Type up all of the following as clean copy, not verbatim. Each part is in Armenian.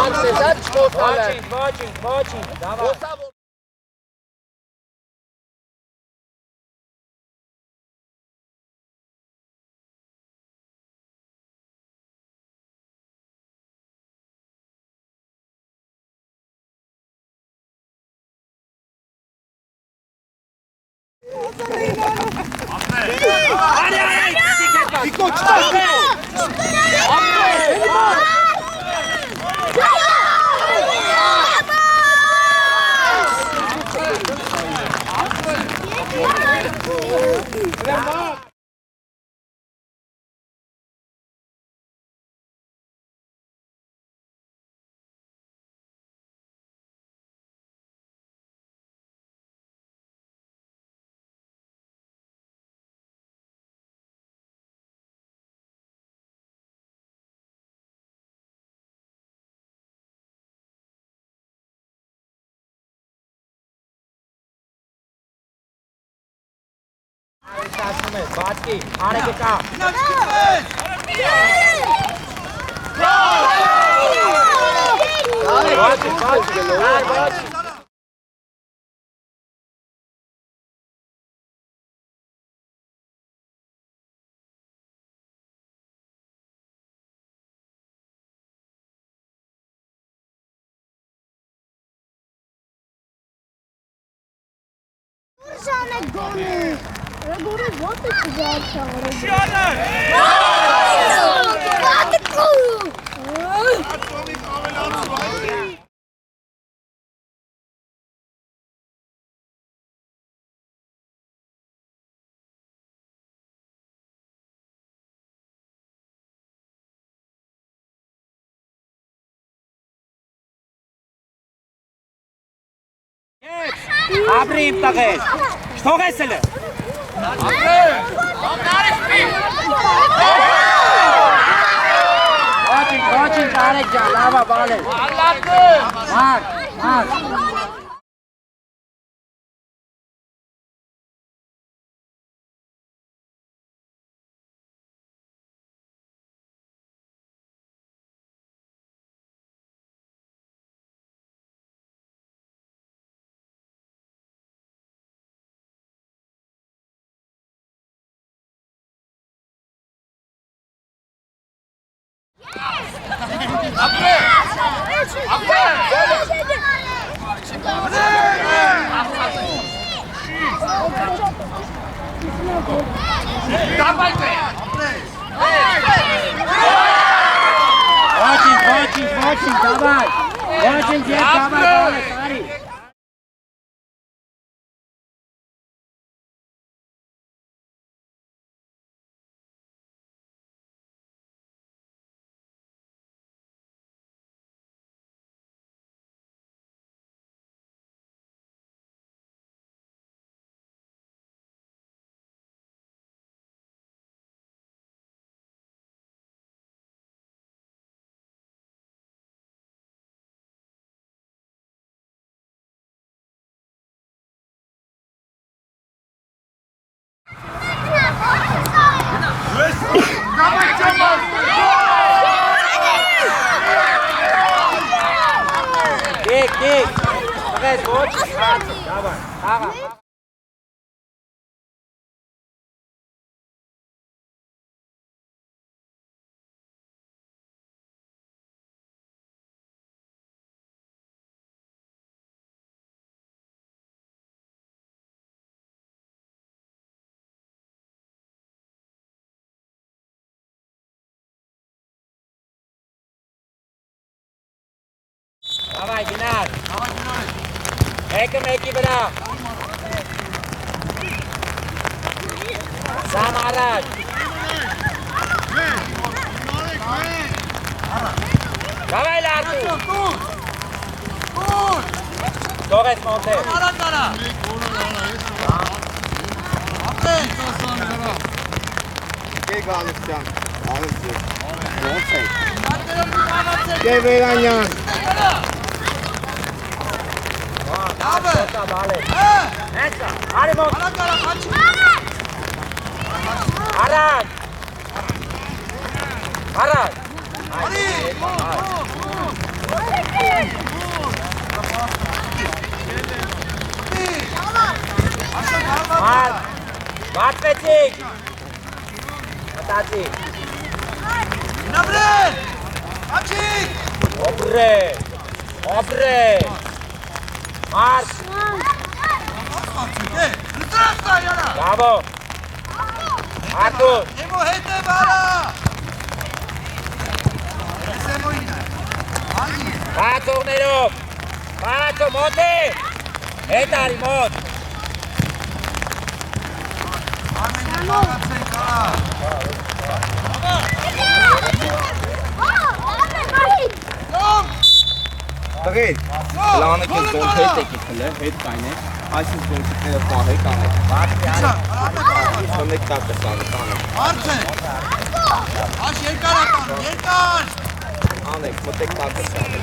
Очень, давай. Батки, Арекика. Вот это дальше. Абрим тагես, շթող ես էլը։ Очень, Արեկ ջան, լավա բալել։ Մարդ։ Очень, давай. Очень, дед, давай, смотри. Кик. Давай, очень сразу. Давай. Давай, Геннад. Меки վրա։ Սամ առաջ։ Давай, Լարդու։ Թող ես մոնտեր։ Գալիս ջան, ալիս ջան։ Ոնց է։ Գևերանյան։ Vale. Entra. Arimo. Arad. Բացվեցիք։ Մտածի։ Նավրեն։ Աչիկ։ Օբրե։ Մարս։ Լտրաստա յարա։ Բավո։ Արտուր։ Եմո հետ է բարա։ Ես եմոին է։ Անի։ Բացողներով։ Բացո մոտ է։ Հետ արի մոտ։ Ամենը բաղացեն կարա։ Տղեր, լանը կեն տոն հետ եք իքել է, հետ կայն է, այսինք տոնքիքները պահեք անեք։ Հոմեք տակ է սանը, տանը։ Արդ է։ Աշ երկար ական, երկար։ Անեք, մտեք տակ է սանը։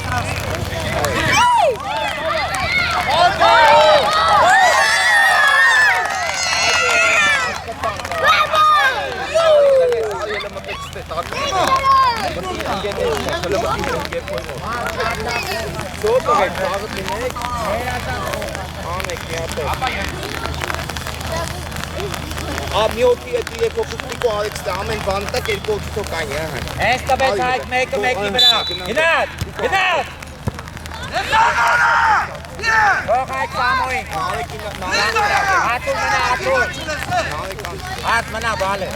Ամիոքի էտ երկու կուստիկու արեքստը ամեն բանը տակ երկու օգիթով կային է հան։ Հենց տվեց հայք մեկը մեկի վրա։ Գնաց։ Հող հայք սամոյին։ Ատուր մնա, ատուր։ Հատ մնա բալը։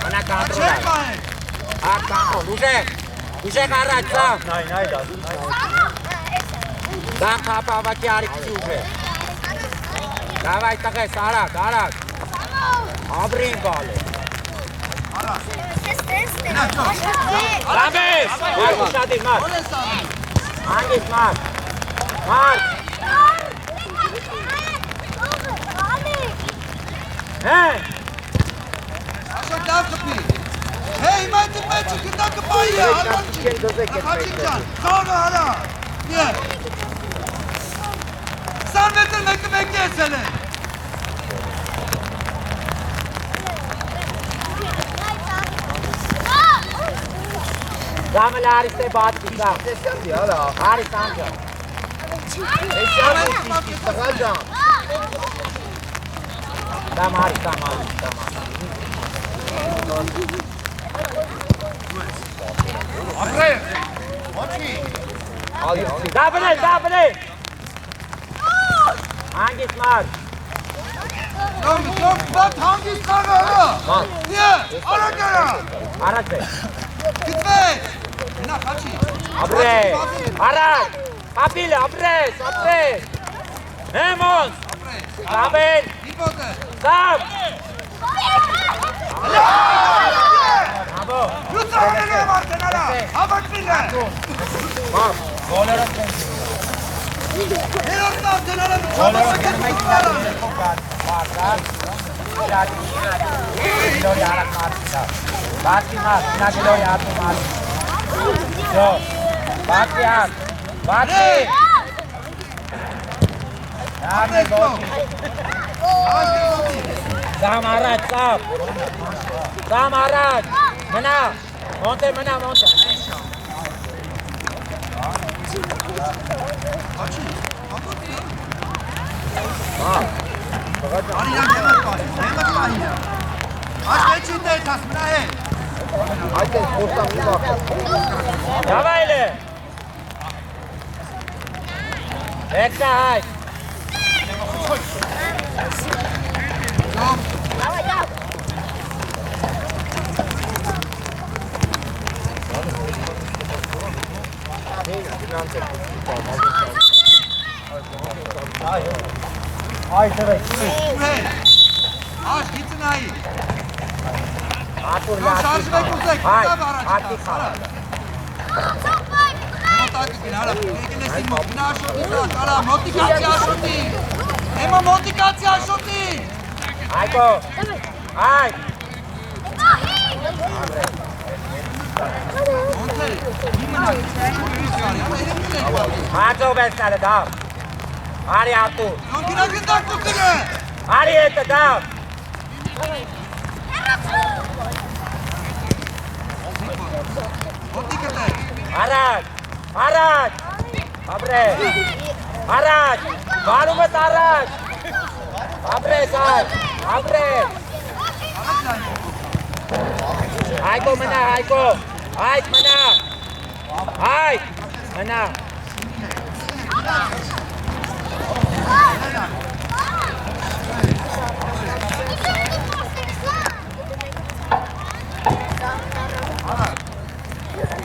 Մնա կանտրոլ այ։ Հատ կանտրոլ, ուժեք առաջ, սամ։ Սամ կապավակի արիքցի ուժեք։ Դավայ տղես, արակ։ Աբրին բալը։ Լամես, մարդ ուշադիր, մարդ։ Անգիս մարդ։ Մարդ։ Հեն։ Աշա դավ կպի։ Հեյ, մայթի մեջի գտա կպայի է, հարմանջի։ Ախաչիկ ճան, խաղը հարա։ Եվ։ 20 մետր մեկը մեկի էցել է։ Սամը լարիս է բատկի, սամ։ Տեսյալի արա։ Հարի սամ ճան։ Տեսյալի ուտիքի տղա ժան։ Սամ հարի։ Ապրե, ոչի։ Դաբնե։ Անգիս մարդ։ Դոմ, բատ հանգիս խաղը հարա։ Եվ, արակ արա։ Առաջ է։ Գտվեց։ Նա, խաչի։ Աբրե, առաջ, ապիլը, ապրես, հեմոնց, սամեն, Իպոտը։ սամ, աբո, Լուցարաները մարդեն արա, հավակվին է։ մավ, գոլերով կենք, Երորդ մարդեն արա, չամասը կետություն արա։ Գիլորի արակ մարդիքա, բատկի մարդ, նա գիլորի ատու մարդ, բատկի հատ, բատկի, Դամ է գոտի, Սամ առաջ, Սամ առաջ, մնա, մոնտե, Արիան հեմը պահի է։ Աշկեչին դե եթաս մնա է։ Այդ է խոստամ մի բախը։ Դավայլ է, Էքսա հայք, Աշ գիծնայի։ ատուր Շարժվեք ուզեք, հայք, կտավ առաջ ատի խաղը, Մոտակին հարա, եկել ես իմ մոտ, գնա աշոտի սակ, արա, մոտիկացի աշոտի։ Էմա մոտիկացի աշոտի։ հայկո, հայք, Ոնցել, իմնակ, հացով ես կալը դավ, հարի ատուր, Ոնքինա գնդակ կուքին է։ հարի հետը դավ, Մոտիկըտ է։ առաջ, Abre! Araj! Balumız Araj! Abre say! Abre! Հայկո մնա, Հայկո, Հայկ մնա, Հայկ մնա։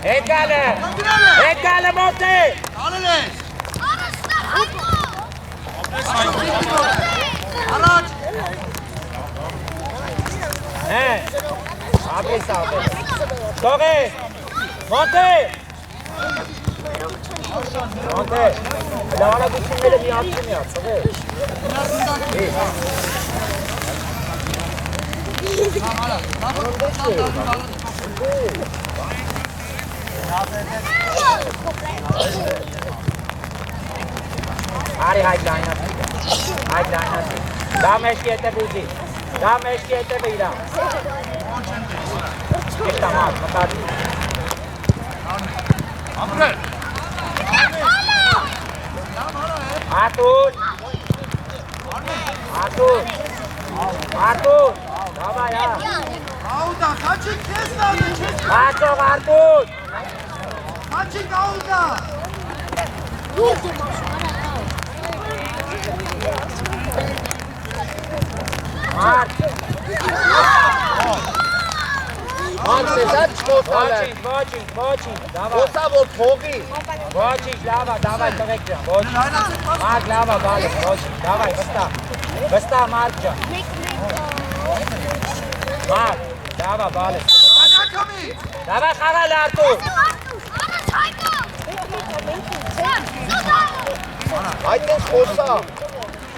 Հետ գալը մոտ է։ Արել ես։ Առաջ։ Ապրի սաղը։ Թող է, մոտ է։ Մոտ է։ Լավանագությունները միացում միաց, թող է։ Արի հայք լայնացի, հայք լայնացի, դա մեշկի հետ է բուզի, դա մեշկի հետ է բիրա, ճիշտ ամար, մտածի, Արտուր, Արտուր, Արտուր, դավայ հա, Աուդա, խաչիկ քեզ նալը, չես Արտող Արտուր, խաչիկ աուդա, մարդ, ոչինչ, դավայ, Ոսա որ փողի։ ոչինչ, լավա, դավայ տղեկ ջան, ոչինչ, մարդ լավա բալը, ոչինչ, դավայ, վստահ մարդ ջան, մարդ, լավա բալը, Անակամի, դավայ խաղալ Արտուր, Այդ ես խոսա։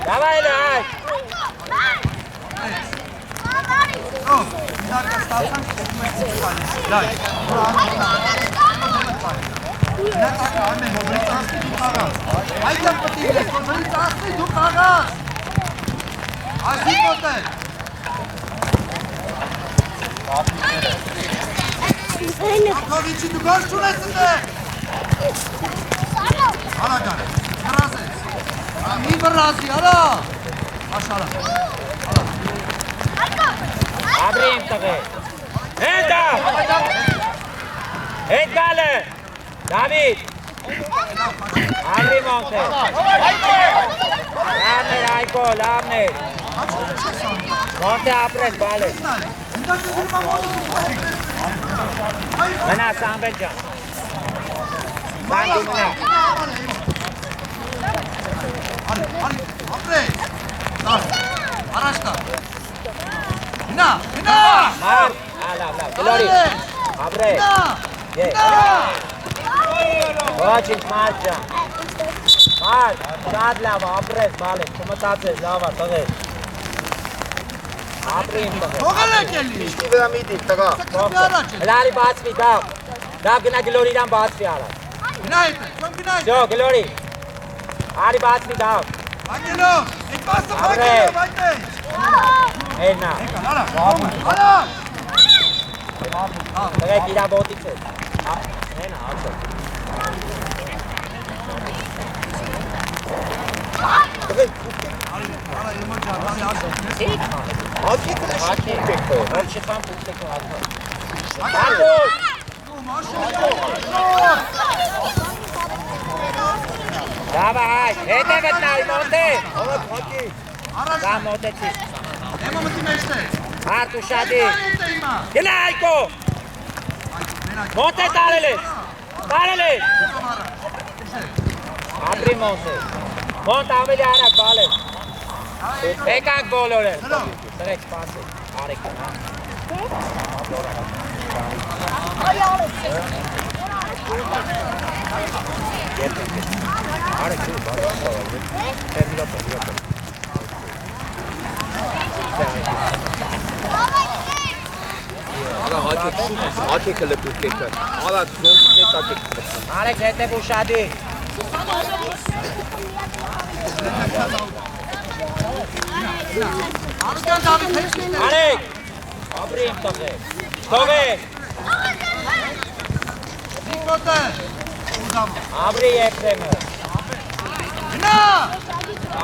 դավայ էլ հայք, իդարկա ստացանք, հետում ես ծալիս, լայ, Նատակը ամեն հոբրի ծասնի դու խաղաս, այդը պտի ես, հոբրի ծասնի դու խաղաս, այսի պոտել, Ակովիչի դու գաշ չունես ընդե, Արա գար, հրազ ես, մի բրազի, արա, աշարա, Ապրի իմ տղեկ, հենտա, հետ գալը, Դավիթ, ապրի մոնք է, լավներ Հայկո, լավներ, մոնք է ապրես բալես, մնա Սամվել ջան, Սանդու մնա, ապրես, առաջտա, հինա, մարդ, լավ, գլորի, ապրես, ոչինչ մարդ ջան, մարդ, շատ լավ, ապրես բալես, չմտացես, լավա տղեկ, ապրի իմ տղեկ, հողել եք էլի, Իշտի վրա մի դիպ տղա։ Լարի բացվի, դավ, գնա գլորիդան բացվի արած, հինա հետ է, չոմ գնա հետ է, Ժո, գլորի, արի բացվի դավ, Անգելով, այդ բաստը բակելով, այդ է, հերնա, արա, տղեկ իրա բոտից է, հենա, ացո, Ակի Ակի, որ չխան պուտեք ատո, դավա հայ, հետ է վտնարի մոտ է, դա մոտեցի, Էմա մտի մեջտ է, հարդ ու շադի, հետ է իմա, գնա Հայկո, մոտ է տարել ես, ապրի մոտ է, մոտ ավելի արակ բալես, եկանք բոլորել, տրեք սպասել, արեք նա, արեք դու բալես, Ակի լպուր կետը։ Արա զոնքի տակ եք։ արեք հետև ու շադի, Արուկյան դավիթ հեչքիշտ է, արեք, ապրի իմ տղեկ, թողեք, դիք մոտը, ապրի Եփրեմը, հինա,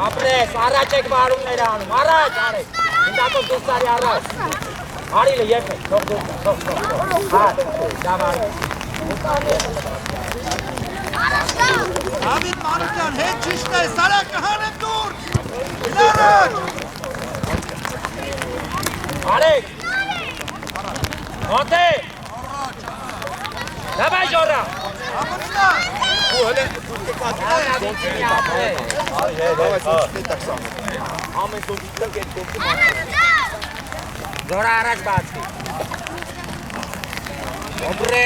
ապրես, առաջ եք բարումներ անում, առաջ արեք, ինտակով դուսարի առաջ, Արիլը երբեք, թող դավար։ Դավիթ Մանուկյան, հետ ճիշտ է, Սարակը հանեմ դուր։ Լարաջ։ Արեք։ Մոնտե։ Դավայ ժորա։ Ամնյան։ Ու հələ Ժորա առաջ բացի։ Ոբրե։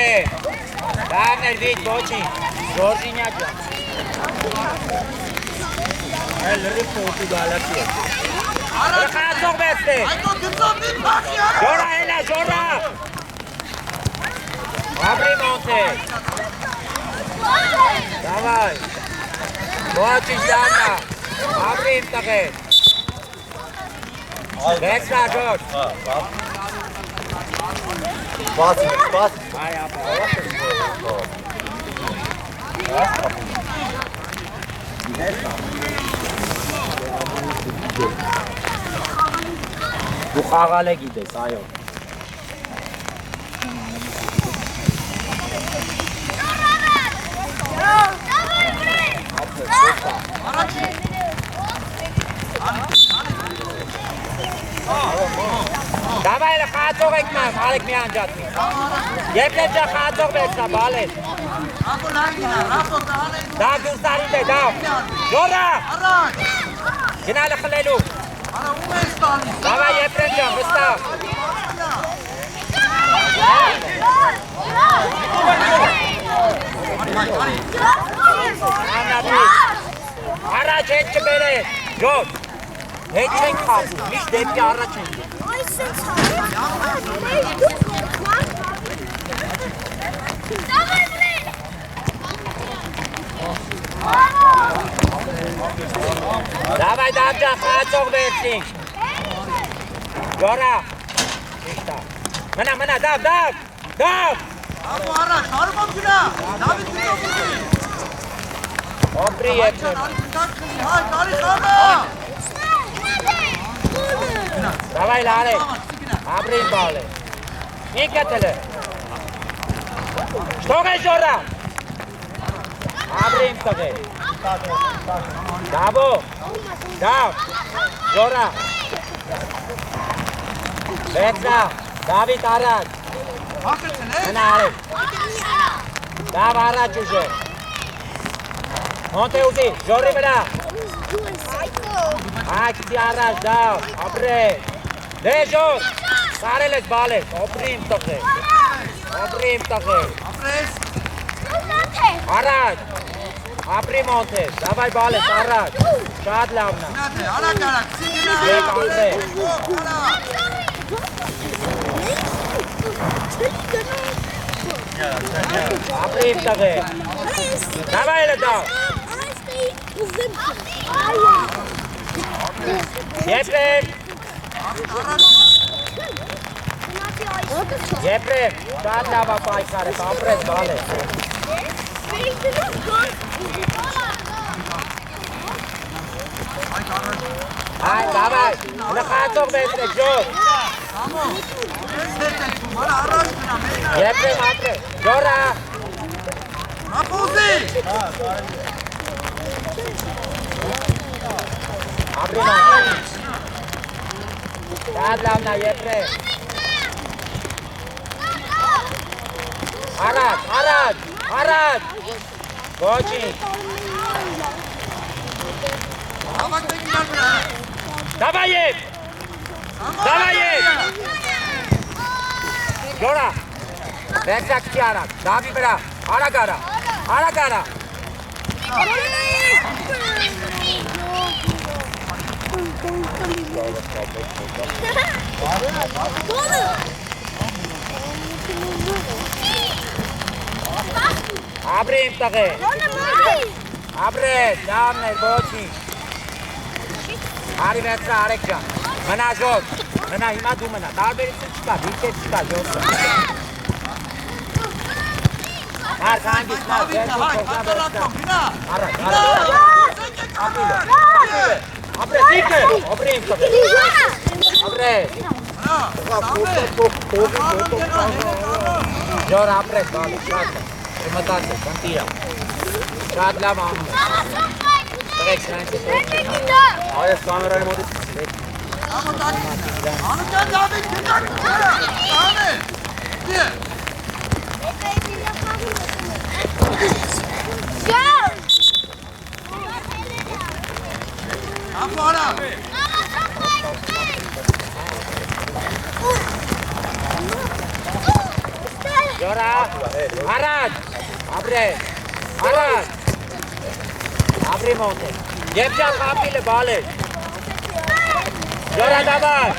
Դարներ վիճ ոչին։ Ժորժինյակ ջան։ Այլ լրիվ փոքր գալացի է։ Խաղացող բեցտե։ Այդո գծով մի բախի արա։ Ժորա հելա, ժորա։ Ապրի մոնտե։ Դավայ։ Ոչինչ դանա։ Ապրի իմ տղեր։ Բեցրա ժոր։ բաց։ Այ ապա։ Դու խաղալ է գիտես, այո։ Դավայ էլ խաղացող եք նայմ, արեք մի անջատվի։ Եպլետ ջա խաղացող բեցրա, բալես։ Ակո լայնինա, ռապոտը հանեն դուր։ Դա դուստարիտ է, դա։ Ժորա, Առաջ։ գնալը խլելու։ Արա ում ես տալիս։ Դավայ եպլետ ջան, վստավ։ Առաջ հետ չբերեք, ժոր։ Հետ չենք խաղում, միշտ դեպի առաջ ենք։ Դավայ դավջան խաղացող վերցինք։ Ժորա։ Ճիշտ է։ Մնա, դավ։ Ակո առաջ, հարմով գնա։ Դավիթ գնով ուզի։ Օբրի եպներ։ Հայ, կարի խաղա։ Դավայ լարեք։ Ապրին բալ է։ Ինքդ էլ է։ Շտող է ժորա։ Ապրին տղեր։ Դավո։ Դավ։ Ժորա։ Բեցրա։ Դավիթ առաջ։ Հակրցն է։ Մնա արեք։ Դավ առաջ ուժե։ Մոնտե ուզի, ժորի վրա։ Ակցի առաջ, դավ, ապրեք։ Դե ժոր, սարել ես բալ ես, օբրի իմ տղեր։ Ապրես։ Առաջ, ապրի մոնտես, դավայ բալ ես, առաջ, շատ լավնա։ Գնա թե, արակ, սի գնա։ Եկ ապրեք։ Ապրի իմ տղեր։ Դավայ էլ է դավ։ Եպրեք։ Եպրեք, շատ լավա պայքար ես, ապրես բալ ես։ Այ, դավայ, լխացող բեցրեք, ժոր։ Սամո, ես հետ ենք թում, արա առաջ գնա, մենա։ Եպրեք, ապրեք, ժորա։ Ապուզի։ Ապրի մոնտես։ Շատ լավնա, եպրեք։ Առաջ։ Ոչինչ։ Ավակ տեկինար վրա։ Դավայ եկ։ Ժորա։ Բեցրակցի արակ, դավի վրա, արակ արա։ Ապրի իմ տղեր։ Ապրես, լավներ, ոչինչ։ Արի վերցրա արեք ջան։ Մնա ժոր, մնա հիմա դու մնա, տարբերություն չկա, դիքեր չկա ժորը։ Մարդ հանգիստ, մարդ վերցին փոխնա վերցնա։ Առաջ։ Ապրես, իքը, օբրի իմ տղեր։ Ապրես։ Ջոր ապրես, բալը, շատ լավ, մտածել, կնտիրա, շատ լավ անում է, տղեք սրանց է Այս կամերայի մոտից Անուտյան Դավիթ, գնդակ կուտերը, անե, դիե Ապարա Ջորա, առաջ, ապրես, առաջ, ապրի մոտ է, եվ ճան խապիլը բալես, Ջորա դավար,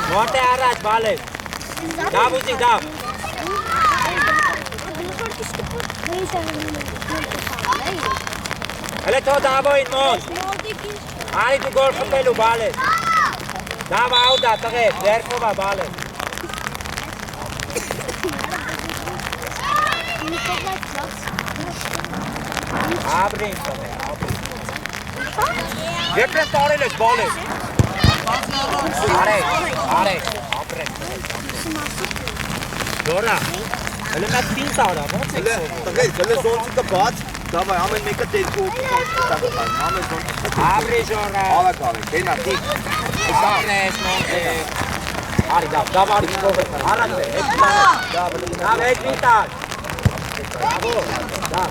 մոտ է առաջ բալես, դավ ուզի դավ, Հələ թո դավոյին մոտ, արի դու գոր խպելու բալես, դավ աուդա տղեր, ձերքովա բալես, Աբրին տղեր, աբրին, Եպրեն տարել ես բալես, արեք, ապրեք, Դորա, հələ մեկ տին տարա, ոնց եք սովոր, Տղեր, գլե զոնցիկը բաց Դավայ, ամեն մեկը դերքի օգնի ամեն զոնցիկը Աբրի ժորա, Ալակ արեք, հենա, տիկ ապրես մոնտեր, արի դավ արի կովեր, առաջ է, դավ հետ վիտար, դավ,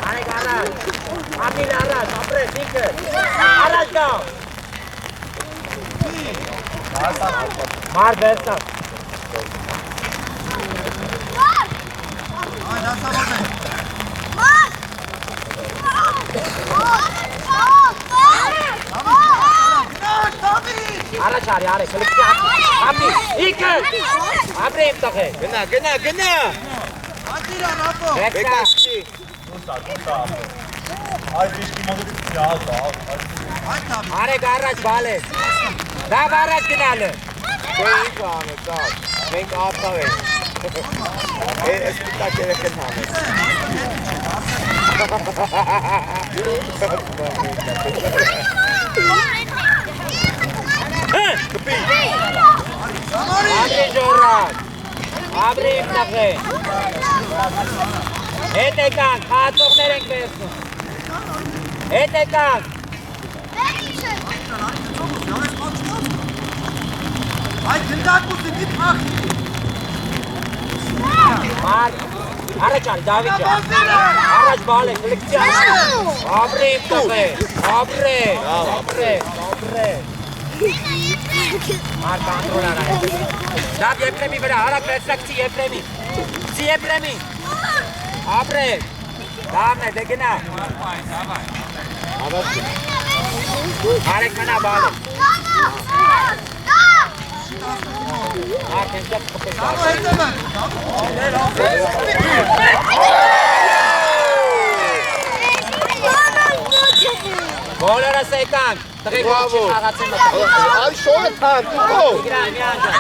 Arek araj, apil araj, apres, ikër, araj gao. Mar versa. Այ դասա ո՞ր է Araj ari, arek, հլկի ապի, ikër, ապրեմ տղեր, Գնա Ատիրա Ռապո վեկտա, Այդ վիշկի մոտից ճազ, Այդ Դավիթ arek araj բալես, դավ araj գնալը, Մենք անեք, դավ, մենք ապավ ենք Ես պիտակ երեքեն համենք ապրի ժորակ, ապրի իմ տղեր, հետ եկանք, խացողներ ենք վերցնում, հետ եկանք, Այդ գնդակ ուզի դիպ ախի Mar, առաջ արի, Դավիթ ջան, առաջ բալես, հլկցի ապրի իմ տղեր, ապրե Mar կանդրոլ արա հետ, դավ Եպրեմի վրա, հարակ վերցրակցի Եպրեմի, ապրե, դավն է, դե գնա, արեք մնա բալես, Mar կենցակ խպես Դավո հետև են Բոլորս եկանք, տղեք ոչի խաղացեն մտա Այ շորը թան, տուկո Գրան, միան ջան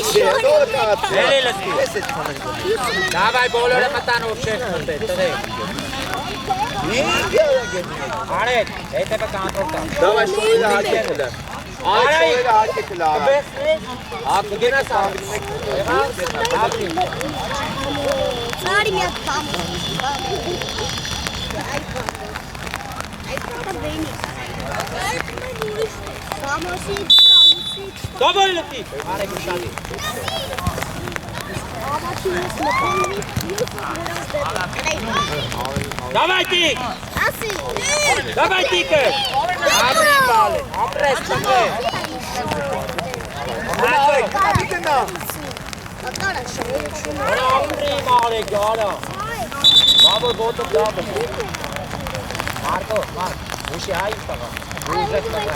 Շորը թան Էլի լսկի Դավայ բոլորը մտան ով շեխ մտե, տղեք Արեք, հետևը կանտրոլ կան Դավայ շորը հարկետը Այդ շորը հարկետը լավ Կբեսնի, կգենաս աղվի Աղվի Sorry, mi attamo. Դավայ լպի Արեք ուշալի Դավայ տիկ Դավայ տիկը Ապրի բալը, ապրես տղե Արա ապրի մարեք, արա Աբո ոտը դաբը։ Մարկո, ուշի հայ տղա։ Ուզեք տղա։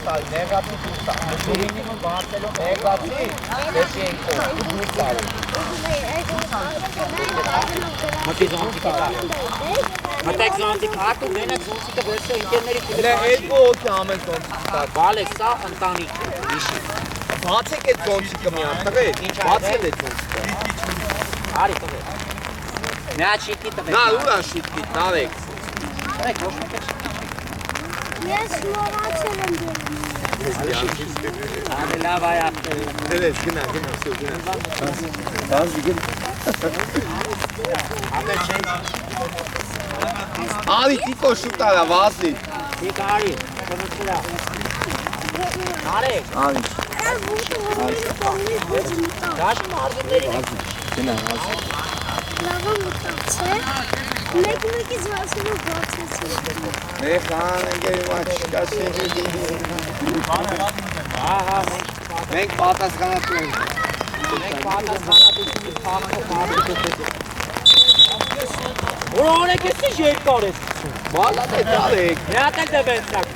Ներգացի դուրսա։ Մինիմում բացելով ներգացի դեպի ենք դուրսա։ Մտի զոնտի կա։ Մտեք զոնտի կա ու մենակ զոնտիկը վերցրու ինքերների Elə երկու օքի ամեն կոնցիկտա։ բալեք սա ընտանիք իշի։ Բացեք այդ կոնցիկը միան, տղեկ, բացել այդ կոնցիկը։ Արի տղեկ։ Նա շիտի տղեկ։ Նա ուրա շիտկի, նավեք։ Տղեկ ոչ մեկը Ես մոռացել եմ դեռ։ Անի լավ այապտել։ Դերես, գնա, սո, գնա։ Բազի գնա։ Ապեր չենք։ Ալի տիկո շուտարա, վազի։ Դիք արի, կնուցուրա։ Արեք։ Ալի։ Դաշ մարզումների։ Գնա, վազի։ Լավը մտացե։ Մեկ-մեկից վասելով բացեցի։ Մեխան ընկերի մաչկա շեհի։ Ահա, Մենք պատասխանատու ենք։ մենք պատասխանատվություն փոխանցում։ Որոնեք էսի երկար ես։ Բալատ է տալեք։ Միատ էլ դվենցակ։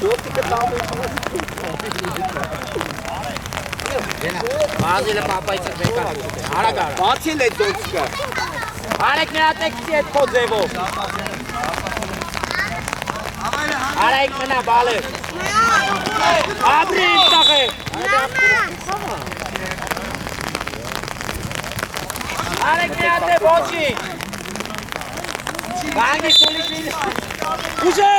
Շոտիկը տալեք։ Մազիլը պապայցը բեկար։ Արագ արա։ Բացել այդ կոնցիկը։ Արեք միատեքսի այդ քո ձևով։ Արեք մնա բալը։ Աբրի ինտաղե։ Արեք միատե ոչի։ Բանգի սոլիշին։ Ուժե։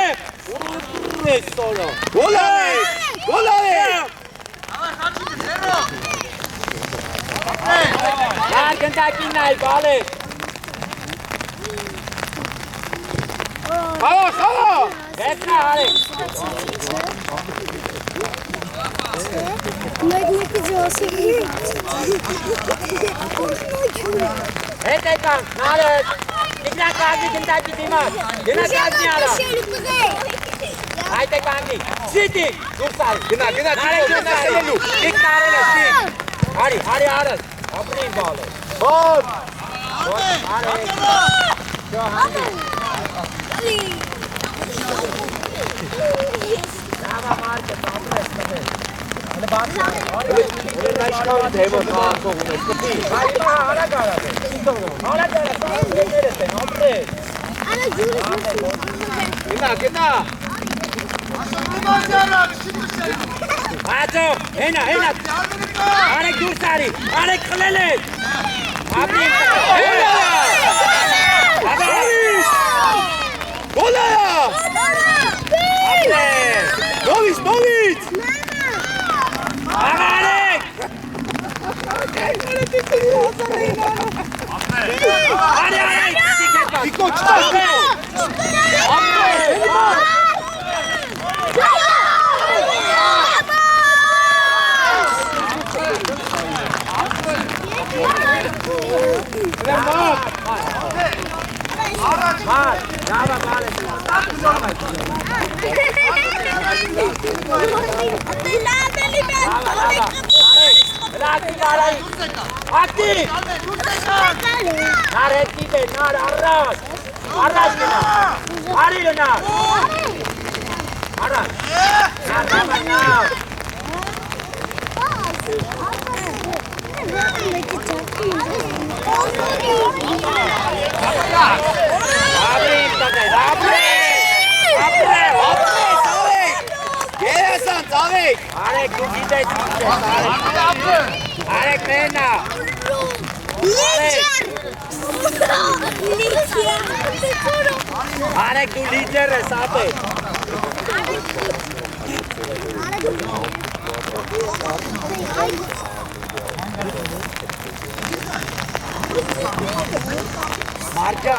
Ուրես սոլո։ Գոլարեք, գոլարեք։ Յար գնդակին նայ բալը։ Խաղա, խաղա։ Գետնա արեք։ Մեկ-մեկից վասելի։ Հետ եկանք, նարդ։ Իգնա կազմի գնդակի դիմաց։ Գնա կազմի արա։ Այդ եկանքի։ Սիտի, դուրս արի։ Գնա, գնա, գնա խելելու։ Իգ տարել է, սիտ։ Արի արդ, ապրին բալը։ Հոտ։ Արեք։ Շո հանդի։ Դավա մարկը, ապրես տվել։ Հələ բացի։ Նա իշկան դևոտ խաղացող ունես, կպի։ Բարի բա հարակ արավ է։ Հարակ արավ, ներես են, ապրես։ Արա ջուրը Գնա, գնա։ Ատո, հենա։ Արեք դուրս արի, արեք խլել եք։ Ապրին։ Գոլարա։ Ապրես։ Նովից։ Աղարեք։ Արեք, տիկետ բաց։ Տիկո չտաշնո։ Մար, դավա բալը։ Ակտիվ։ Նար հետքիվ է, նար առաջ գնա, արի գնար, առաջ, նար դավա նար, ապրին տղեր, ապրես, Գերասան, ծաղեք։ արեք դու գիտես, արեք մենա, արեք դու լիդեր ես ապեր, Marca,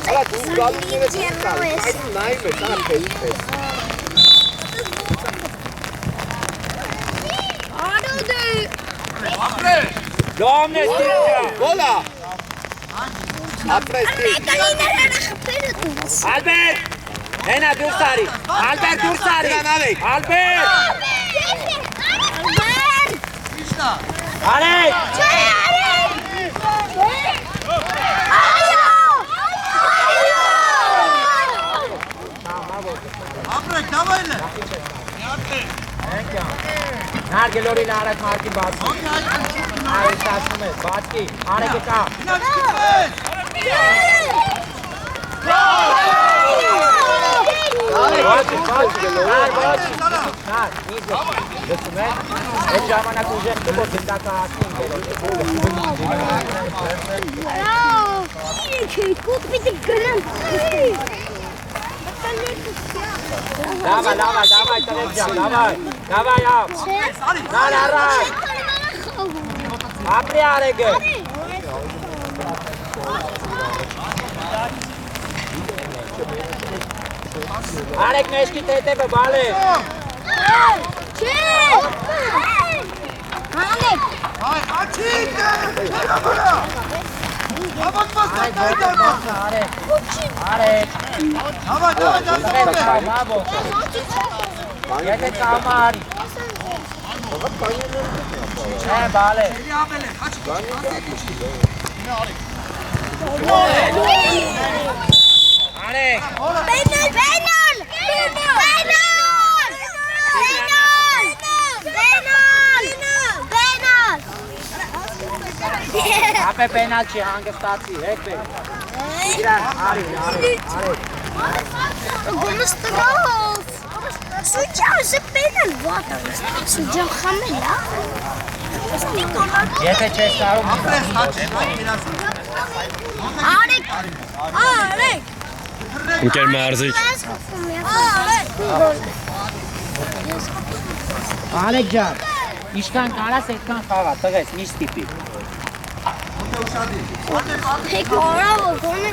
Ալա դու գալու ներես կալ, այդ նայում ես, անա պերիք ես։ Լոմն ես տիրջա, Գոլա։ Ապրես տիրջա։ Ալբերտ, հենա դուրս արի, Ալբերտ դուրս արի, Գնան արեք։ Ալբերտ, Ալեքսնա։ Արեք։ Ապրեք, դավայլը։ Նար գլորին արեք մարկի բացի։ Okay, այդքան շուտ գնա։ Արեք տասնում է, բացի, արեք կա։ Գնաց գիտվես։ Բացի, նար բացի։ Նար, նիզը, դսում է, այդ ժամանակ ուժեղ դբոր գնդակա հացին գերոտ։ Կուտ պիտի գնան։ Давай, տրեկ ջան, давай, ավ։ Նար առայ, ապրի արեգը։ Արեք մեջքի տետևը, բալ է։ Այ, աչիկը, հերա վրա։ Հավակված դարմասը։ Արեք։ Հավա, Եթե կամարի։ Չէ, բալ է։ Էլի ավել է, աչիկ։ Արեք։ Ապե պենալ չի, հանգստացի, հետ բեր։ Իրան, արի։ Судья уже пенал, вот он. Судья хамела. Եթե չես կարող Ապրես, աչիկ, այ իրաս։ Արեք! Ընկեր մարզիչ։ Արեք ջան, իշքան կարաս այդքան խաղա, տղես, մի ստիպի։ Peki oraya onu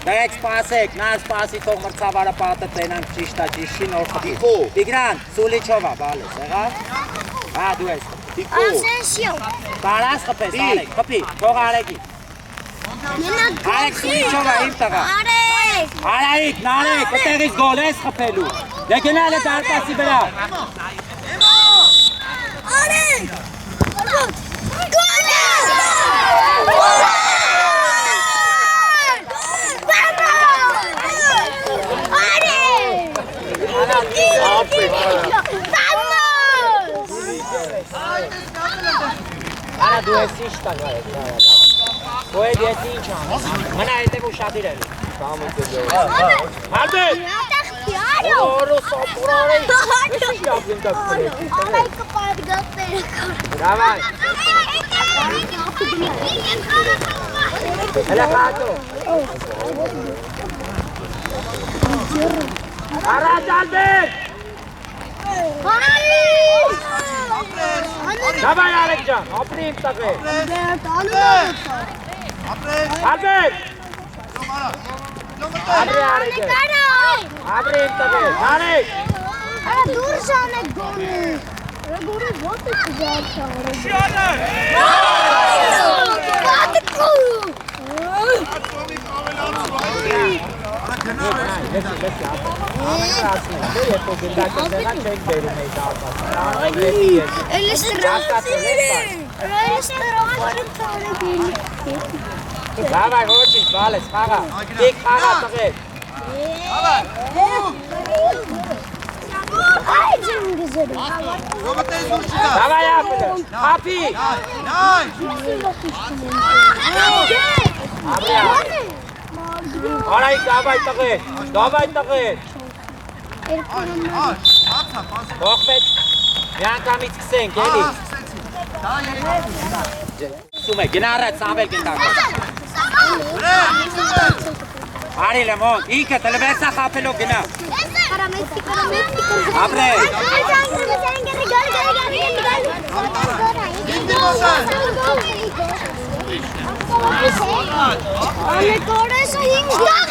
Տղեք սպասեք, նա սպասի թող մրցավարը պատը տենանք ճիշտա, ճիշտին օր խպի։ Տիգրան, Սուլիչովա, բալես, եղավ։ Հա, դու ես։ Asensio. Կարաս խպես, արեք, խպի, թող արեգի։ Արեք Սուլիչովա, իմ տղա։ Արեք! Արայիք, նարեք, ըտեղից գոլ ես խպելու։ Դե գնալ է դարպասի վրա։ Արեք! Գոլ է! Արա դու ես ինչ տղա ես, դու ես ինչ անես, մնա հետև ուշադիր էլ։ Հարդեր! Օրո սապուրար էի, ես լավ գնդակ պրեքի։ Դավայ։ Հելա խատո։ Առաջ ալբեր։ Դավայ արեք ջան, ապրի իմ տղե։ Ալբեր։ Ապրի արեք։ Ապրի իմ տղե, նարեք։ Արա դուր շանեք գոնը։ Արա դուրը ո՞տ է ճարչարը։ Շանը։ Պատկու։ Դավայ հոչից, բալես, խաղա, դիք խաղա տղեր։ Ay canım güzelim. Robotayı dur çıkar. Դավայ ապլը, ապի։ Nay. Արայք դավայ տղեր, դավայ տղեր։ Հողվեց, մի անգամից կսենք, էլի։ Սում է, գնա առաջ, Սամվել գնդակը։ Արի լմոն, ինքը տլվերսա խապելով գնա։ Ապրե։ Anne koresa hingage.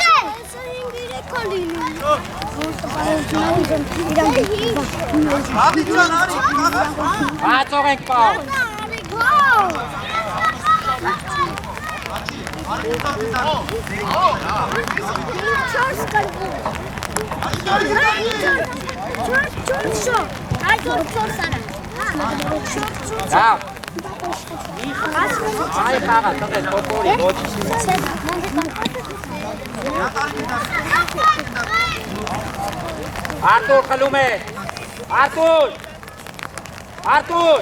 Abi duran Ari. Ացող ենք պավ։ Դավ։ Այ խաղա, տղես, կոկորի, ոչ։ Արտուր խլում է։ Արտուր։ Արտուր։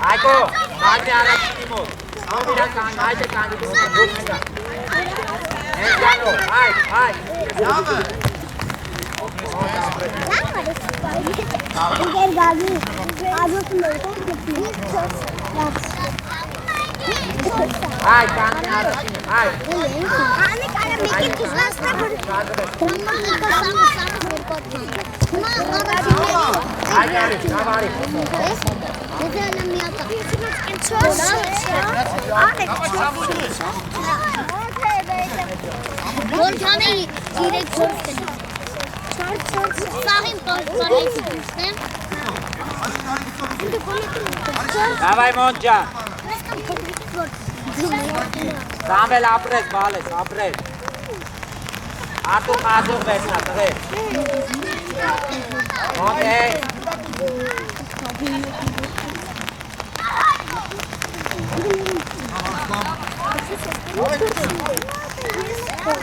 Այկո, այդի առաջինի մոտ, ամիրան կան, այդը կանի դուք մենգա։ Ենջանո, այ։ Լավը։ Այ, կանի առաջինի, այ։ Այ, նավարի։ Որքանը իրեք չորս սաղին պարհայցի դուստեմ Davai Monja Samuel apres, bales, apres Artur mazur vesna, tăre Monte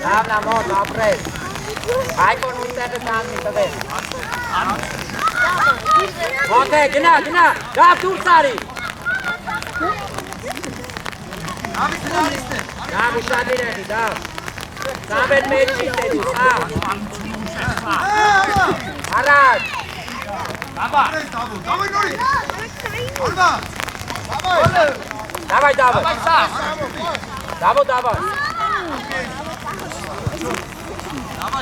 Davna Mont, apres Hai con un tebe tangi, tăre Monte, gina, Dav dur sari Dav ușat direct, Dav Samuel meci istedi, Dav Arad Davay Nuri. Alba. Davay Davay Davay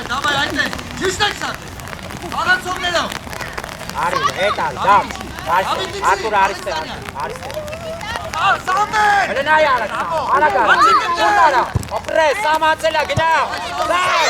Davay haydi. Çiştek sen. Aran sonları. Ari, etal, Dav Artur Ariste Samet. Öyle ne ayarak Ana gara Bunlara Opres, Samansela, genau Dav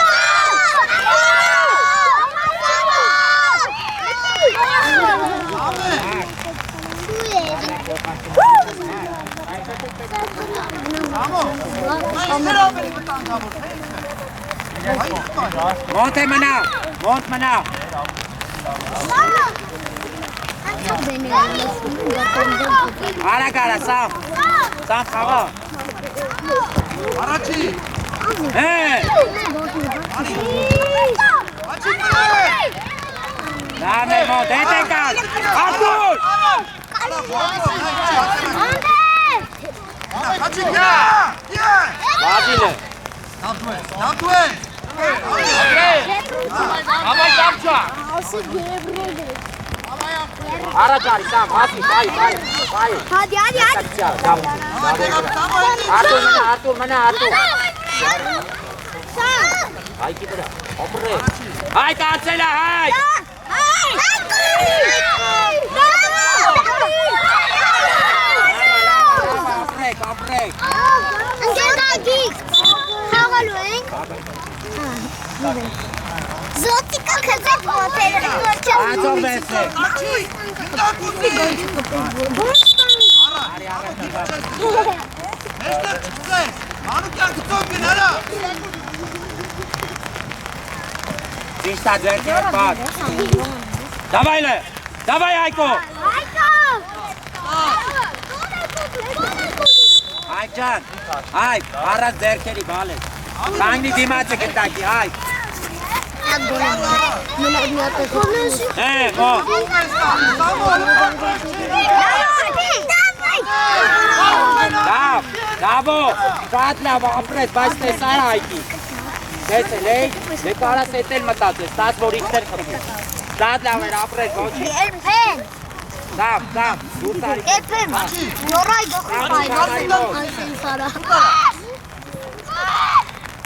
Monte mana Ana gara, Sam hava Araçı. Hey Dame, Monte, tekrar Artur Kaçın ya. Vadile Damtue. Davay Davca Aracari, Sam, hadi, hayır Hadi Artur mana Hai kita dah, opre Hai Tansela, hai Oprek Zotika kazak motelleri Azor verse Neşter çıktı. Manukyan kutu gün hala. Dişta dörtler bak Davay Ayko Aycan Ay, Aras Zerkeli bales Sangli dimaçı gitaki, ay Mo Davo Katla, apret, başte sara ayki Dese, lei, de cara setel matate, stas vor Richter kapı Katla, ver apret, boçi Dav, dur sari Yoray dokunmay,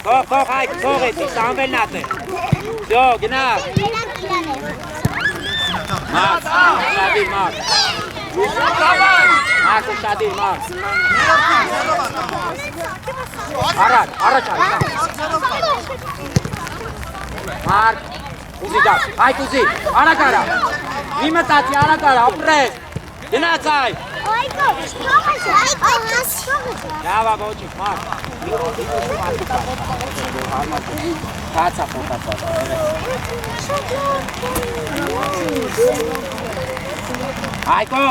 Koch, ay, koch eti, Samuel nate Jo, genau Max, Max Մարկ ուշադիր, մարկ։ Առաջ, առաջ արի։ Մարկ, ուզի դավ, հայք ուզի, արագ արա։ Մի մտացի, արագ արա, ապրես։ Գնաց այ։ Լավա ոչիկ, մարկ։ Կացա պոտացա։ Հայկո։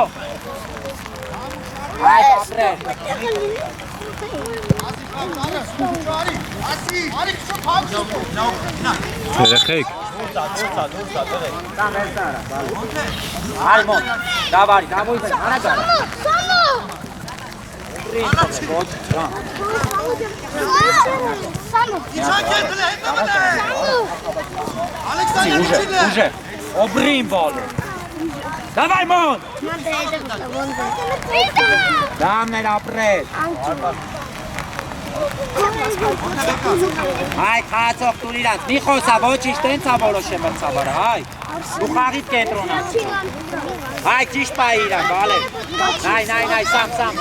Հայկ ապրես։ Երեխեք։ Արի մոտ, դավարի, դավույց են, հանակ արա։ Ուժե, օբրին բալը։ Դավայ մոտ։ Դամներ ապրես։ Հայ, խացող տուր իրանց, մի խոսա, ոչիշ տենց ավորոշ է մրցավարը, հայ։ Դու խաղիտ կենտրոնա։ Հայ, ճիշտ պայի իրան, բալե։ Նայ, սամ։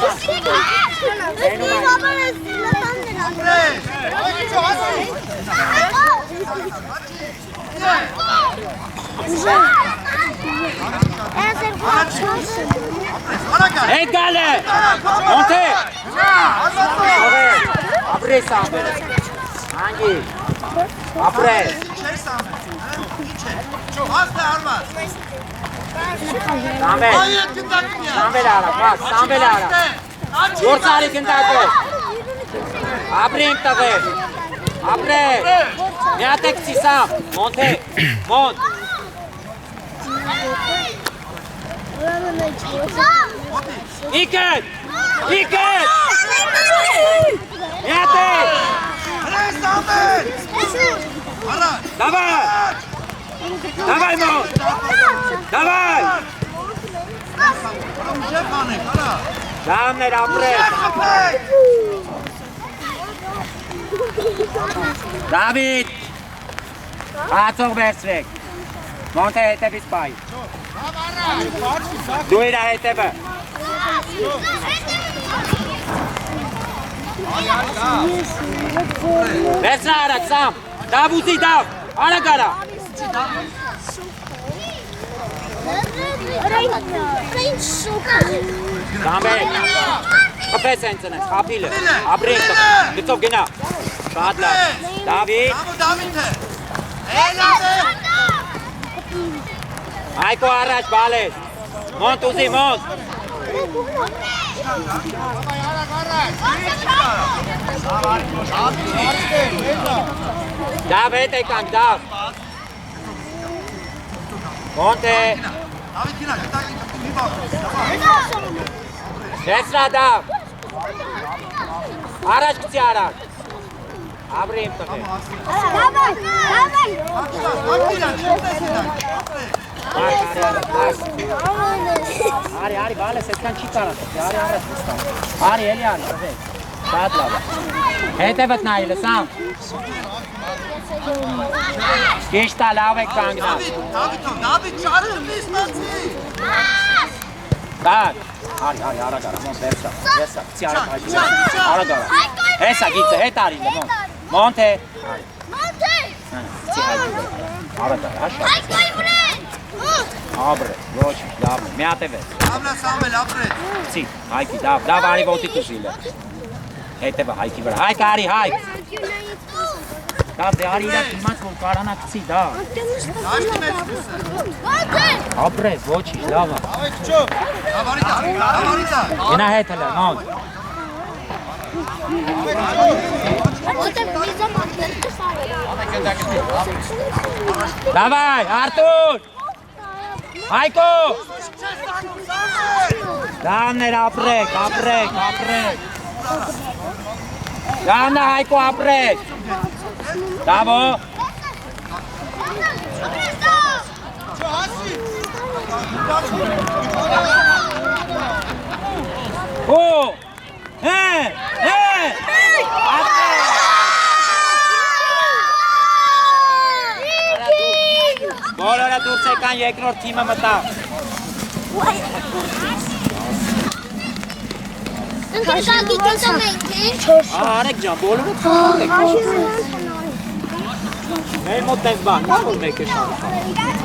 Հետ գալ է, մոնթե։ Ապրես ամբերը, հանգի, ապրես։ Սամվել արա, պակ, սամվել արա։ Գործարի կնդակով։ Ապրենք տղեր, ապրես։ Միատեք ծիսամ, մոնթե, մոնտ։ Իքետ, իքետ։ Միատեք։ Հրես ամեն։ Դավայ, դավայ մոտ, դավայ։ Դամներ ապրես։ Դավիթ, հացող վերցվեք, մոնթե հետևից պայի։ Դու իրա հետևը։ Վերցնա արակ, սամ, դավ ուզի դավ, արակ արա։ Սամբեր, խպես են ծնես, խապիլը, ապրենք, գծով գնա, շատ լավ, Դավիթ, Հայկո առաջ բալես, մոնտ ուզի, մոնտ։ Դավ հետ եկանք, դավ։ Մոնտ է։ Դեսրա դավ։ Առաջ կցի արակ։ Ապրիմ տղեր։ Արի, բալես, այդքան չի կարած, արի առաջ վստան։ Արի, էլի արի, տղեր, շատ լավ։ Հետևըտ նայիլը, սամ։ Կիշտա լավ եք կանգնած։ Դավիթ, շարը միսնացի։ Դակ, արի, արագ արա, մոնտ, վերսա, կցի արակ հայկի, արագ արա։ Հեսա գիծը, հետ արի, մոնտ, մոնտ է։ Կցի հայկի, արագ արա, աշա։ Ապրե, ոչինչ, լավ է, մի հատ է վեր։ Լավն է Սամվել, ապրեց։ Կցի, հայկի, դավ արի ոտի տուզիլը։ Հետևը հայկի վրա, հայկ արի, հայկ։ Դավ դե արի իրակ իմանց, որ կարանա կցի, դավ։ Դաշտի մեջ կուսը։ Ապրես, ոչինչ, լավ է։ Դավարի դա։ Գնա հետ հլը, նոտ։ Դավայ, Արտուր։ Հայկո։ Դամներ ապրեք։ Դամնա Հայկո ապրեք։ Դավո։ Օ, Բոլորը դուրս եկան երկրորդ թիմը մտավ։ Ընկերակի տեսում ենք, ինչ։ Արեք ջան, բոլորը խաղեք։ Մեր մոտ տես բան, որ մեկ է շարունակում։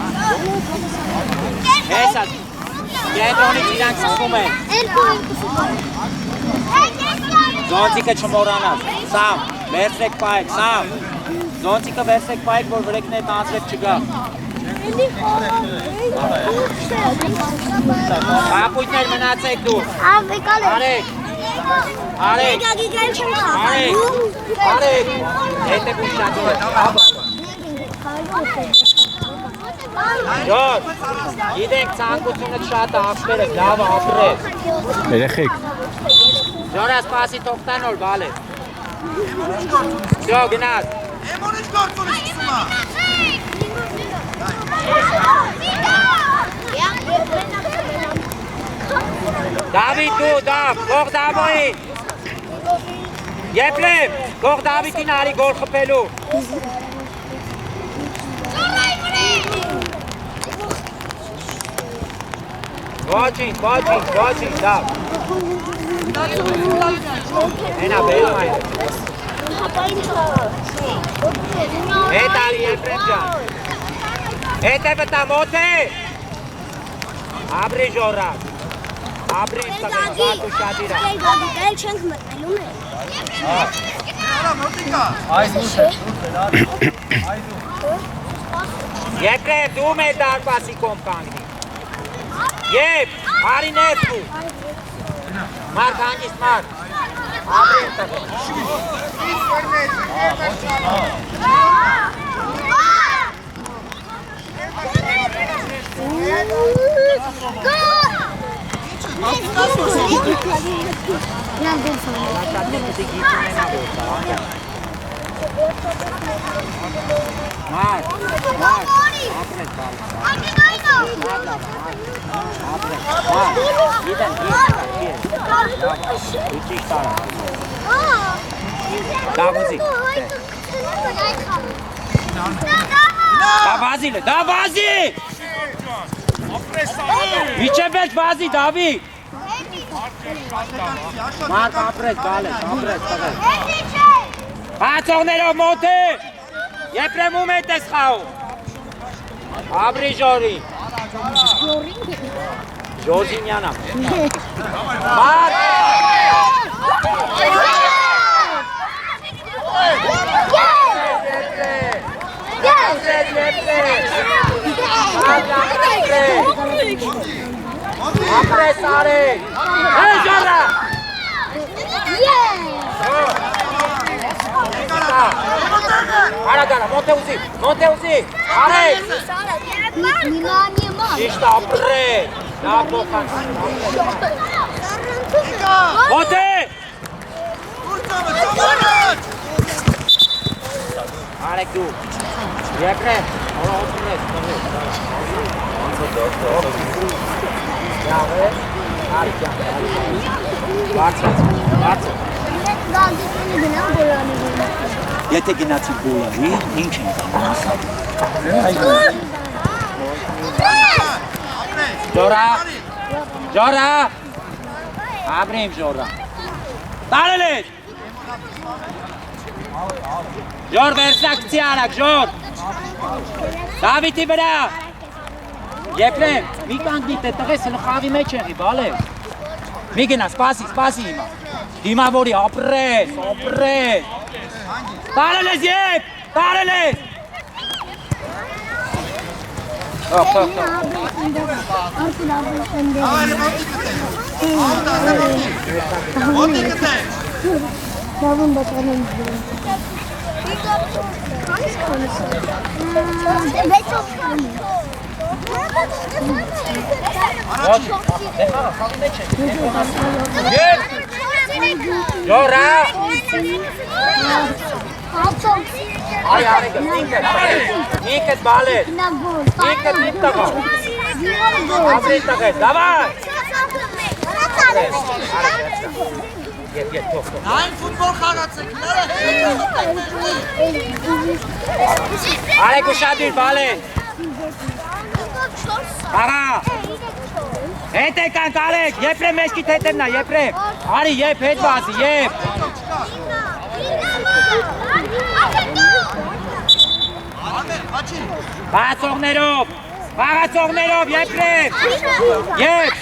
Հեսա, կենտրոնից իրանք սկսում են։ Զոնտիկը չմոռանաս, Սամ, վերցրեք պայեք, Սամ։ Զոնտիկը վերցրեք պայեք, որ վրեքներն անձրեք չգա։ Կապույտներ մնացեք դու։ Արեք, արեք, արեք, հետև ուշատով է, Ժոր, գիտենք ծանկությունդ շատ է, աղջերը, լավ է, ապրեք։ Երեխեք։ Ժորա, սպասի թողտանոր, բալ է։ Ժո, գնաց։ Էմոն ինչ գործ ունի սկսում Դավիթ դու, դավ, կող դավոյին։ Եպլեմ, կող դավիթին արի գոր խպելու։ Ոչինչ, ոչինչ, ոչինչ, դավ։ Հենա բերում այն։ Հետ արի Եպրեմ ջան։ Հետ է վտա մոտ է։ Աբրի ժորակ։ Աբրի իմ տղեն, զատ ու շադիրա։ Գագիկել չենք մտնելու մեր։ Արա մոտիկա։ Եպրեմ, դու մեր դարպասի կոմ կանգնի։ Եվ, արի ներքու։ Մարկ հանգիստ մարկ։ Աբրի իմ տղեն։ Մարկ, մարկ, ապրեց բալը։ Գիտեն, ուչիկ տարը։ Դավուզի։ Դավազիլ է, դավազի! Միջև էջ վազի, դավի! Մարկ ապրեց, բալես, ապրեց, տղեր։ Հացողներով մոտ է! Եպրեմ ում էտ ես խաղում։ Աբրի ժորի։ Ժոզինյանա։ Մարկ! Ապրես արեք։ Հեյ ժորա։ Արա գալա, մոտ է ուզի, արեք։ Շիշտ ապրեք, լավ բոխան։ Մոտ է։ Արեք դու, եպրեմ, հորա օպրես, Լավ է, արի ճան, բարձրած, բարձր։ Եթե գնացի բոլորի, ինչ ենք Ժորա, Ժորա, աբրիմ ժորա, տարել ես, ժոր վերսնակցի արակ, ժոր, Դավիթի վրա, Եպրեմ, մի կանգնի տետղես հլը խավի մեջ եղի, բալես, մի գնա, սպասի հիմա, դիմավորի, ապրես, տարել ես եպ, տարել ես, Ժորա, Արի արեգը, ինքդ բալես, ինքդ իմ տղա, աբրի տղես, դավայ! Այն ֆուտբոլ խաղացեք, Արեք ուշադիր բալես, Աղա, հետ եկանք արեք, եպրեմ մեջքիդ հետևնա, եպրեմ, արի եպ, հետ վազի, եպ, Խաղացողներով, եպրեմ, եպ,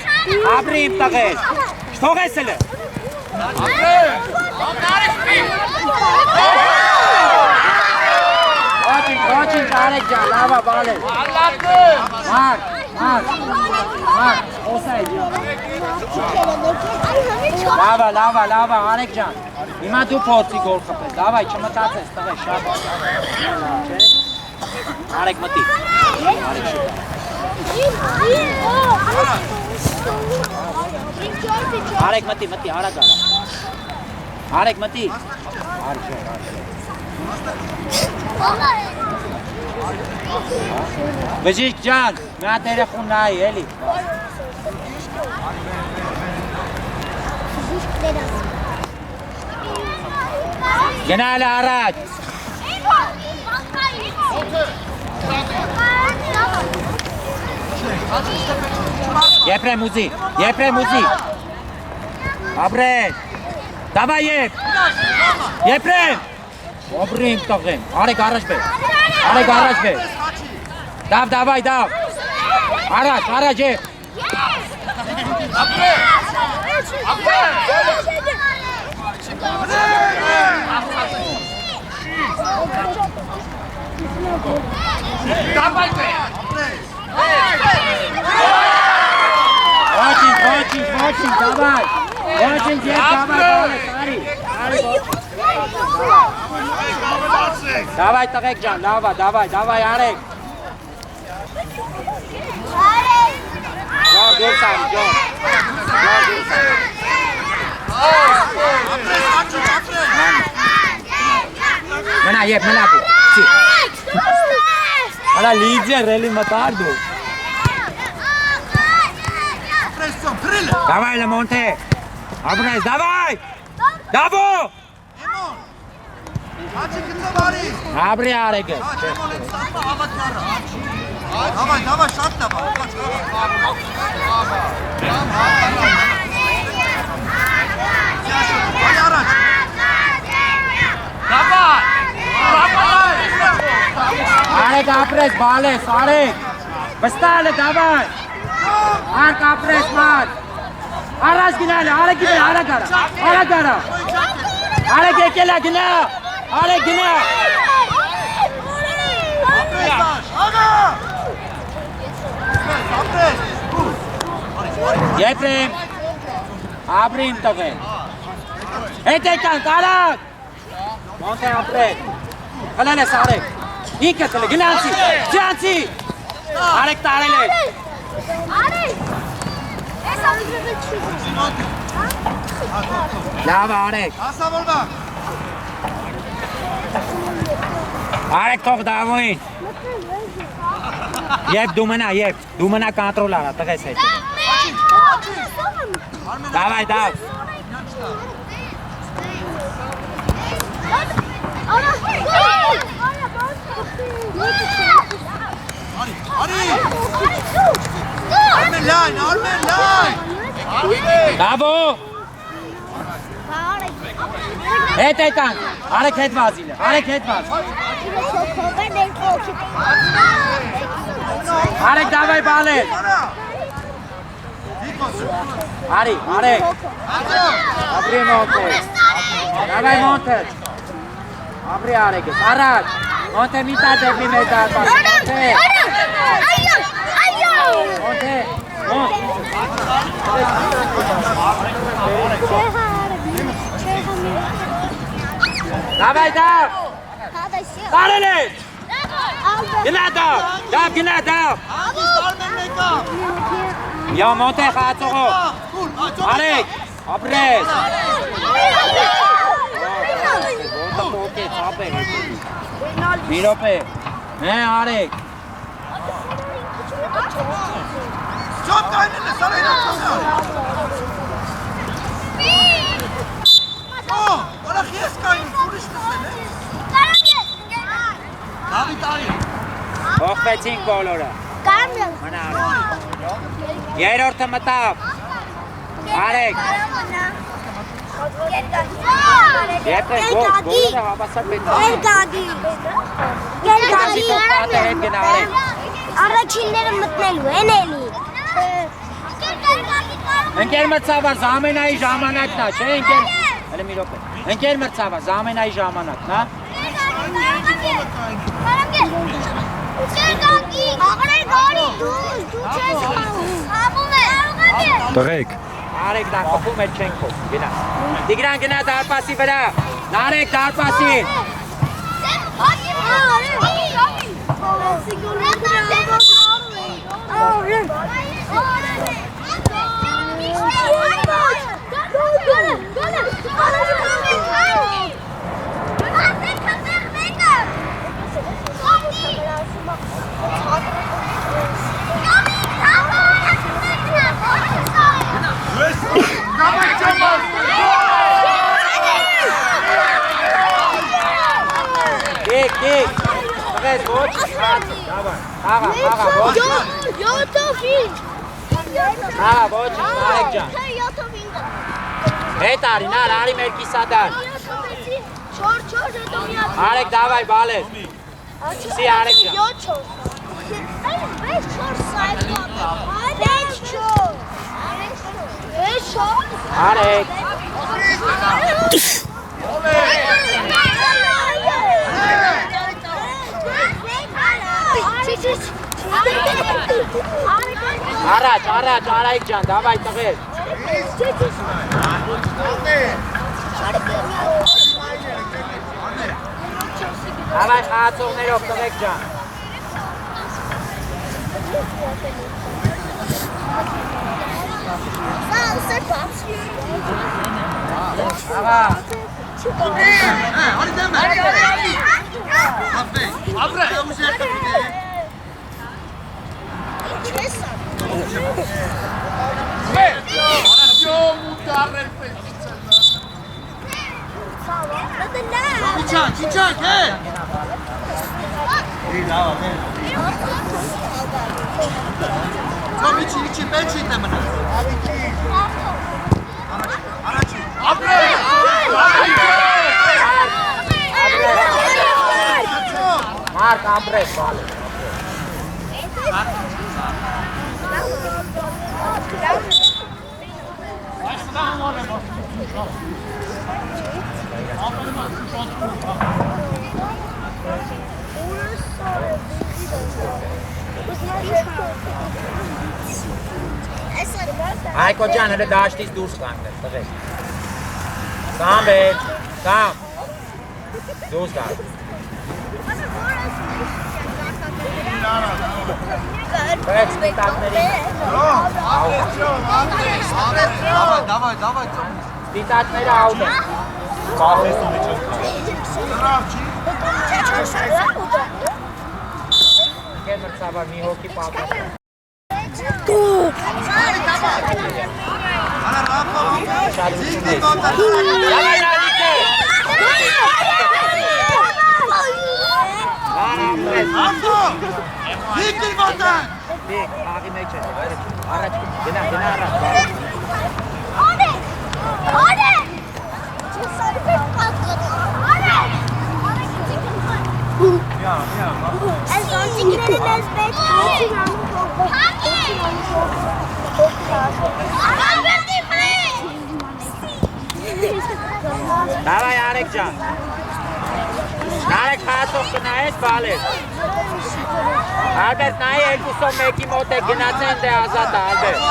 ապրի իմ տղեր, շթողես էլը, Ոչինչ արեք ջան, լավա բալել, Մարկ, օսա է լավա, արեք ջան, հիմա դու փորձի գոլ խփես, դավայ, չմտածես, տղե, շատ Արեք մտի, Արեք մտի, արագ արա, արեք մտի, Բժիշկ ջան, մի հատ երեխուն նայի, էլի Գնալ առաջ Եպրեմ ուզի Ապրեն Դավայ Եպրեմ Ոբրի իմ տղեմ Արեք առաջ բեր Դավայ Առաջ եպ Ոչինչ, դավայ Ոչինչ ետ դավայ Դավայ տղեք ջան, դավայ արեք Ջան դուրս արի, ջան Մնա եպ, մնա դու Արա լիձեր էլի մտար դու Давай, Ламонте! Абрез, давай! Даво! Абри արեգը Давай, շատ լավ Արեգ ապրես, բալես, արեգ Վստալ է, давай Արկ ապրես, մար Առաջ գնալ է, արեգ գնալ, արագ արա Արեգ եկել է, գնա Արեգ գնա Եպրեմ Ապրի իմ տղեն Հետ եկանք, արագ Մոնտե ապրեք Հլել ես արեգ Ինքդ հլը, գնանցի Արեգ տարել է Լավ արեք Արեք թող դավոին Եվ դու մնա կանտրոլ արա տղես հետ Դավայ դավ Armen line Դավո Հետ եկանք, արեք հետ վազիլը, Արեք դավայ բալել Արի, արեք Ապրի մոնտեր Դավայ մոնտեր Ապրի արեգս, առաջ Մոնտեր մի տատեղի մեր դարպաս Մոնտեր Դավայ դավ Տարել ես Գնա դավ Յա մոնտեր խաղացողով Արեք, ապրես Մի ռոպե արեք Çok kaynını sarayla Bana khiyas kaynı, kuruştu seni David Ari Ողբեջ Մտեցինք բոլորը։ Կարմեն։ Մնա Արեգ։ Երորդը մտավ։ Արեգ։ Եփեք ոչ, բոլորը հավասար պետք է։ Գագի։ Գագի կոպատը հետ գնա Արեգ։ Առաջինները մտնելու են էլի։ Ընկեր մրցավար զամենայի ժամանակն է, չէ՞ ընկեր։ Հələ մի րոպե։ Ընկեր մրցավար զամենայի ժամանակն է։ Տղեկ։ Արեգ դա խփում է չենք խոփ։ Գնա։ Տիգրան գնա դարպասի վրա։ Նարեկ դարպասի։ Կիկ։ Տղեկ ոչ։ Դավայ։ Աղա, ոչ։ Աղա, ոչ, Արեգ ջան։ Հետ արի, նար, արի մեր կիսադար։ Արեգ, դավայ, բալես։ Սի Արեգ ջան։ Արեգ։ Առաջ, Արեգ ջան, դավայ տղեր։ Դավայ խաղացողներով տղեկ ջան։ Աղա։ Hadi deme. Çiçek, he. Tam için ben çiğnem bunu. Araç. Mark Ambrek bale. Հայկո ջան, հələ դաշտից դուրս կանգնես, տղեկ։ Սամ բեր, սամ։ Դուրս կանգ։ Տղեկ սպիտակների։ Давай. Սպիտակները աուտ են։ Կախեսում է չես։ Կեր մրցավար մի հոգի պապա։ Zikir vatan! Dik, աղի մեջ է, առաջ, գնա առաջ։ Davay Arek ջան։ Նարեկ խաղացող կնայես բալես։ Ալբերտ նայի 201-ի մոտ է գնացեն դե ազատ է Ալբերտ։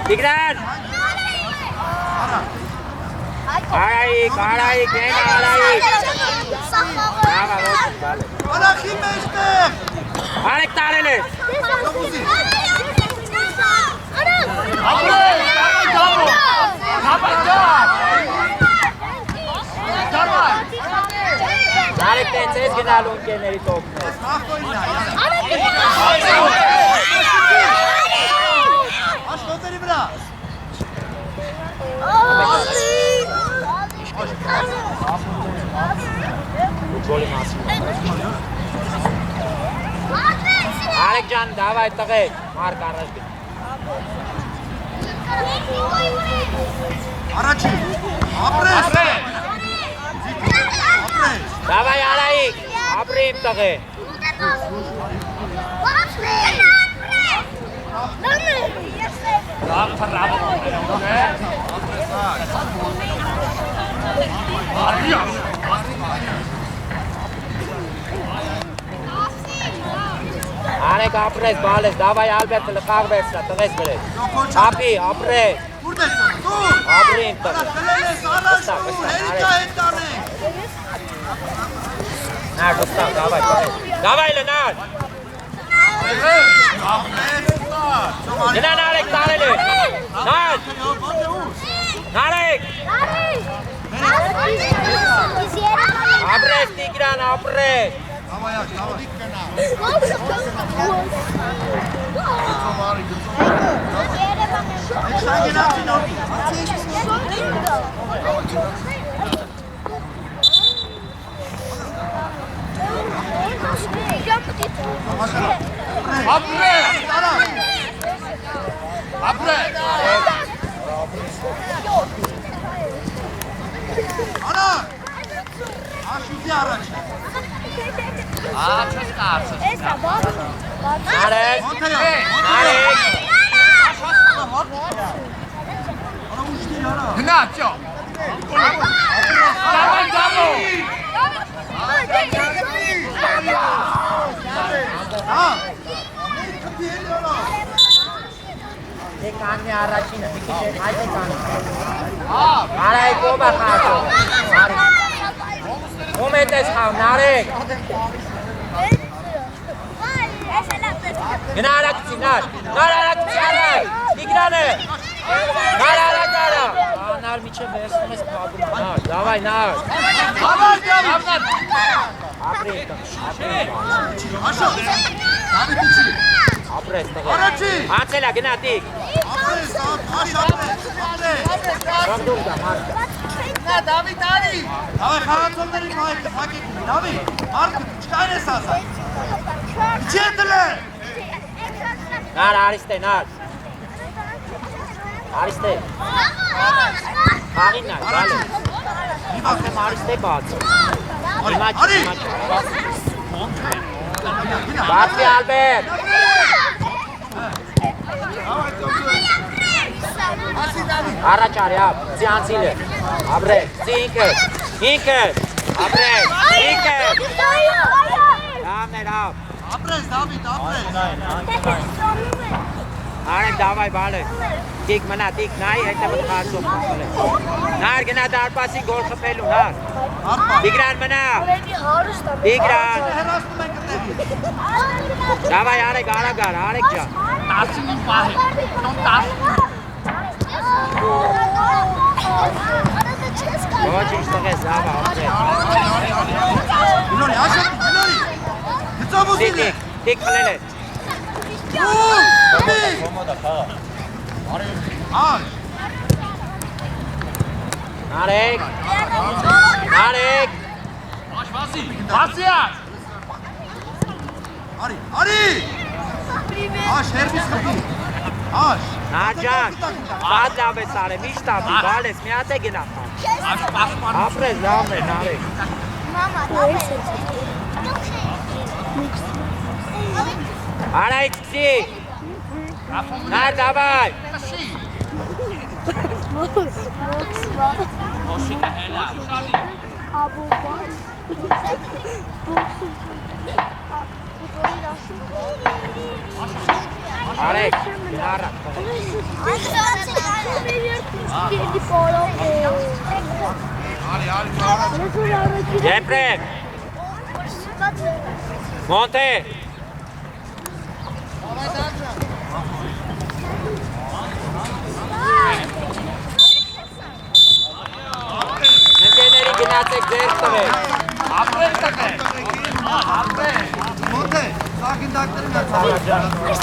Տիգրան։ Արայիկ, են Արայիկ։ Աղա ոչ բալես։ Արախի մեջտեղ! Արեք տարել ես։ Արեք տենց ես գնալու ընկերների տոքներ։ Աշկոտերի վրա։ Գոլի մասին։ Arek ջան, давай տղեկ, մարկ առաջ գնա։ Առաջի, ապրես։ Давай Արայիկ, ապրիմ տղե։ Արեք ապրես, բալես, давай Ալբերտը լխաղ վերցրա, տղես գրես։ Ապի, ապրես։ Ուր դեսում, դու։ Ապրիմ տղե։ Կլել ես առաջ, դու հերիկա հետ տանեք։ Նար, գստավ, давай, տղես։ Давай լնար։ Գնա նարեք տարել է։ Նար։ Նարեք։ Ապրես, Տիգրան, ապրես։ Հավայակ, հավայակ։ Շանգենացի նորմի։ Ապրես, արա։ Ապրես։ Արա։ Աշուտի առաջ։ Աչես կարծես։ Նարեք։ Նարեք։ Նարեք։ Գնա, ճո։ Давай, давай։ Եկաննի առաջինը, մի քիչ այդ եկան։ Արայք ով է խաղում։ Ում է տես խաղում, Նարեք։ Գնա արագցի, նար։ Նար արագցի, արայք։ Տիգրանը։ Նար արագ արա։ Նար միչև վերսում ես պագում։ Նար, դավայ, նար։ Հավայ, Դավիթ։ Ապրիք, Աշո։ Դավիթի։ ապրես տղե։ Առաջի։ Անցելա, գնա տիկ։ Ապրես, աշ ապրես, ապրես։ Ռանդում դա, մարկը։ Նա Դավիթ արի։ Հավայ, խաղացողների փակեք։ Դավիթ, Մարկը չկային ես ասա։ Չի դլե։ Նար, արիստե, նար։ Արիստե։ Խաղին նար, գալը։ Ախեմ արիստե բացը։ Արի։ Բացի Ալբերտ։ Առաջ արի, ապ, ծիանցիլ է։ Ապրեք, ծի ինքը, ապրեք, ինքը։ Լավն է, լավ։ Ապրես, Դավիթ, ապրես։ Արեք, դավայ, բալեք։ Տիկ մնա, տիկ նայ, հետը մտ խարսում։ Նար, գնա դարպասի գոլ խպելու, նար։ Տիգրան մնա։ Տիգրան։ Հեռացնում ենք տեղի։ Դավայ, արեք, արագ արա, արեք ջան։ 15 պահ է, նոն 10։ Ոչինչ տղես, դավա, ապրեք։ Գնորի, աշոտ, գնորի։ Գծով ուզին է։ Տիկ խլել է։ Աշ։ Նարեք, նարեք։ Վասիած։ Արի, արի։ Աշ, հերբիս խպի։ Աշ։ Նար ջան, բադ լավ է սարը, միշտ ապի, բալես, մի հատ է գնա խան։ Ապրես, լավն է, նարեք։ Արայք ծի։ Նար, դավայ։ Արեք, գնարա։ Եպրեք։ Մոնտե։ Ընկերների գնացեք ձեր տվեք։ Ապրեք տղե։ Մոտ է, սաղին դակտերի միացավ։